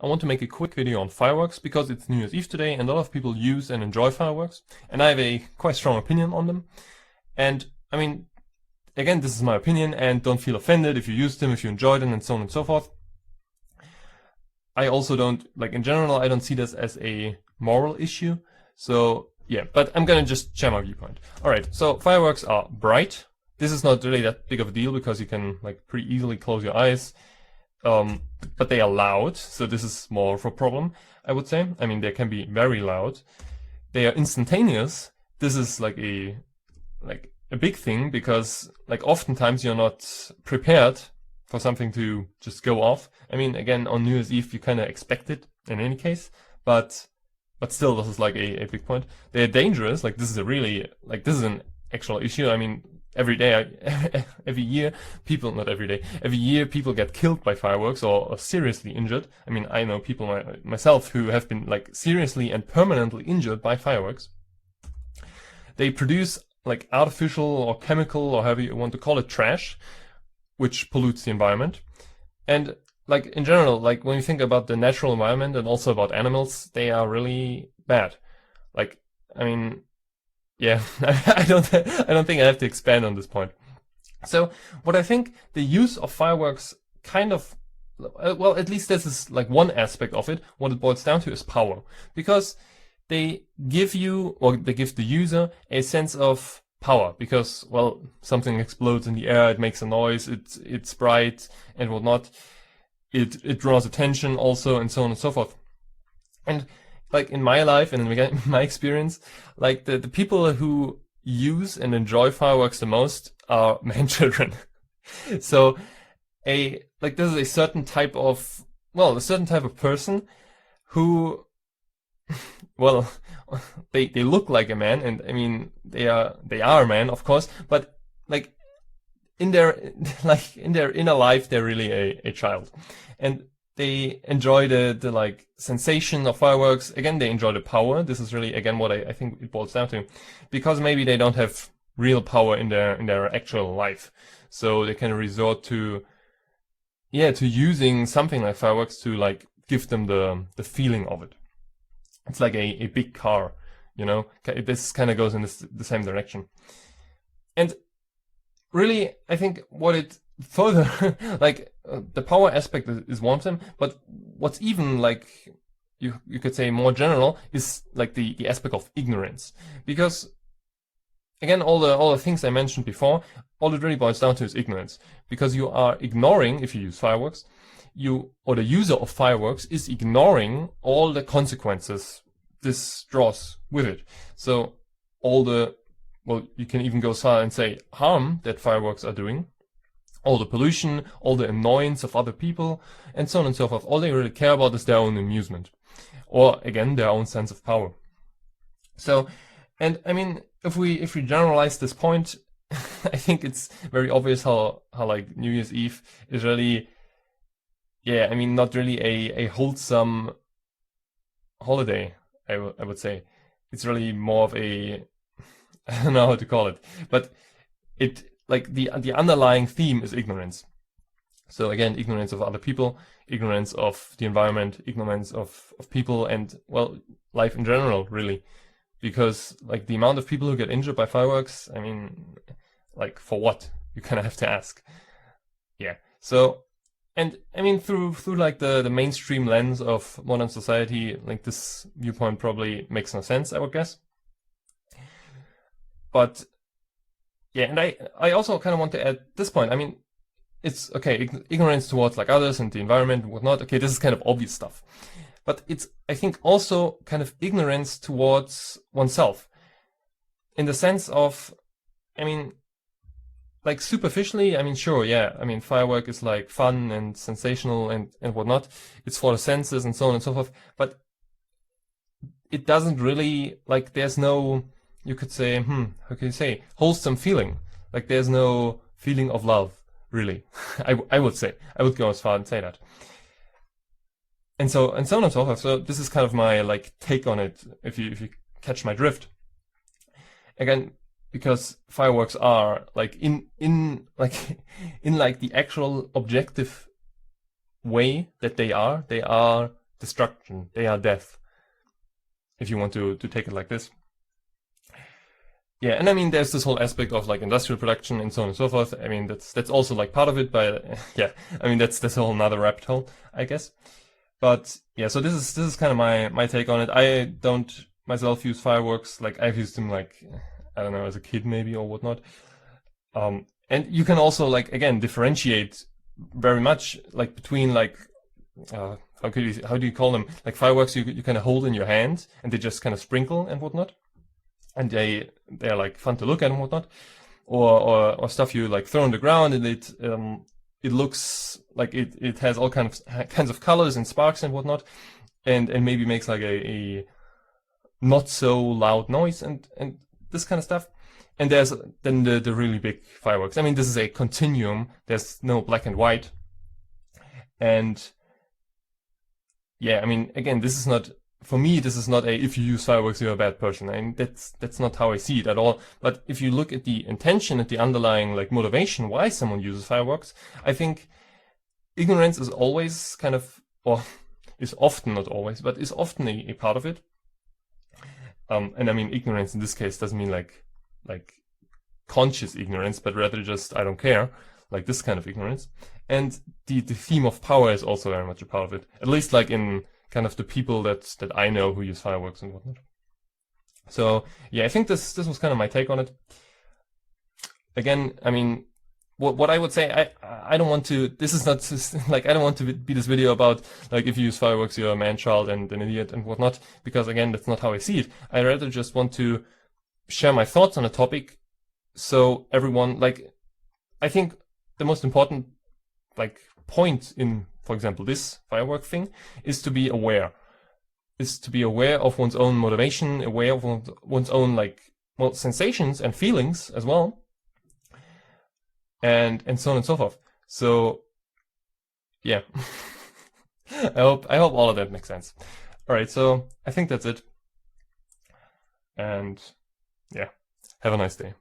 I want to make a quick video on fireworks because it's New Year's Eve today and a lot of people use and enjoy fireworks, and I have a quite strong opinion on them. And I mean, again, this is my opinion, and don't feel offended if you use them, if you enjoy them, and so on and so forth. I also don't, like, in general, I don't see this as a moral issue. So yeah, but I'm gonna just share my viewpoint. Alright, so fireworks are bright. This is not really that big of a deal because you can, like, pretty easily close your eyes. But they are loud, so this is more of a problem, I would say. I mean, they can be very loud. They are instantaneous. This is like a big thing because, like, oftentimes you're not prepared for something to just go off. I mean, again, on New Year's Eve you kind of expect it in any case, but still, this is like a big point. They're dangerous. Like, this is a really, like, this is an actual issue. I mean, every year people get killed by fireworks or seriously injured. I mean, I know people myself who have been, like, seriously and permanently injured by fireworks. They produce, like, artificial or chemical, or however you want to call it, trash, which pollutes the environment. And, like, in general, like, when you think about the natural environment and also about animals, they are really bad. Like, I mean, yeah, I don't think I have to expand on this point. So what I think the use of fireworks kind of, well, at least this is like one aspect of it. What it boils down to is power, because they give you, or they give the user, a sense of power, because, well, something explodes in the air, it makes a noise, it's bright and whatnot. It draws attention also, and so on and so forth. And, like, in my life and in my experience, like, the people who use and enjoy fireworks the most are man children. So this is a certain type of person who, well, they look like a man, and I mean, they are a man, of course, but, like, in their inner life, they're really a child. And they enjoy the like sensation of fireworks. Again, they enjoy the power. This is really, again, what I think it boils down to, because maybe they don't have real power in their actual life, so they can resort to using something like fireworks to, like, give them the feeling of it. It's like a big car, you know. This kind of goes in the same direction. And really, I think what it further, like, the power aspect is one of them, but what's even, like, you could say more general is, like, the aspect of ignorance. Because, again, all the things I mentioned before, all it really boils down to is ignorance. Because you are ignoring, if you use fireworks, or the user of fireworks is ignoring all the consequences this draws with it. So well, you can even go as far and say harm that fireworks are doing, all the pollution, all the annoyance of other people, and so on and so forth. All they really care about is their own amusement, or, again, their own sense of power. So, and I mean, if we generalize this point, I think it's very obvious how like New Year's Eve is really, yeah, I mean, not really a wholesome holiday, I would say. It's really more of a, I don't know how to call it, but it, like, the underlying theme is ignorance. So, again, ignorance of other people, ignorance of the environment, ignorance of people, and, well, life in general, really. Because, like, the amount of people who get injured by fireworks, I mean, like, for what? You kind of have to ask. Yeah. So, and I mean, through like the mainstream lens of modern society, like, this viewpoint probably makes no sense, I would guess. But yeah, and I also kind of want to add this point. I mean, it's okay, ignorance towards, like, others and the environment and whatnot. Okay, this is kind of obvious stuff. But it's, I think, also kind of ignorance towards oneself. In the sense of, I mean, like, superficially, I mean, sure, yeah. I mean, firework is, like, fun and sensational and whatnot. It's for the senses and so on and so forth. But it doesn't really, like, there's no, you could say, how can you say, wholesome feeling. Like, there's no feeling of love, really. I would say. I would go as far and say that. And so on and so forth. So this is kind of my, like, take on it, if you catch my drift. Again, because fireworks are, like, in the actual objective way that they are destruction. They are death. If you want to take it like this. Yeah, and I mean, there's this whole aspect of like industrial production and so on and so forth. I mean, that's also like part of it, but yeah, I mean, that's a whole another rabbit hole, I guess. But yeah, so this is kind of my take on it. I don't myself use fireworks. Like I've used them like, I don't know, as a kid maybe or whatnot. And you can also like, again, differentiate very much like between like, how do you call them? Like fireworks you kind of hold in your hand and they just kind of sprinkle and whatnot. And they're like fun to look at and whatnot, or stuff you like throw on the ground and it looks like it has all kinds of colors and sparks and whatnot, and maybe makes like a not so loud noise and this kind of stuff. And there's then the really big fireworks. I mean, this is a continuum. There's no black and white, and yeah, I mean, again, this is not. For me, this is not if you use fireworks, you're a bad person. I mean, that's not how I see it at all. But if you look at the intention, at the underlying like motivation why someone uses fireworks, I think ignorance is always kind of, or is often, not always, but is often a part of it. And I mean, ignorance in this case doesn't mean like conscious ignorance, but rather just I don't care, like this kind of ignorance. And the theme of power is also very much a part of it. At least like in kind of the people that I know who use fireworks and whatnot. So yeah, I think this was kind of my take on it. Again, I mean, what I would say, I don't want to. This is not just, like I don't want to be this video about like if you use fireworks you're a man-child and an idiot and whatnot, because again that's not how I see it. I rather just want to share my thoughts on a topic, so everyone like I think the most important like point in, for example, this firework thing, is to be aware. Is to be aware of one's own motivation, aware of one's own, like, well, sensations and feelings as well. And so on and so forth. So, yeah. I hope all of that makes sense. Alright, so I think that's it. And, yeah. Have a nice day.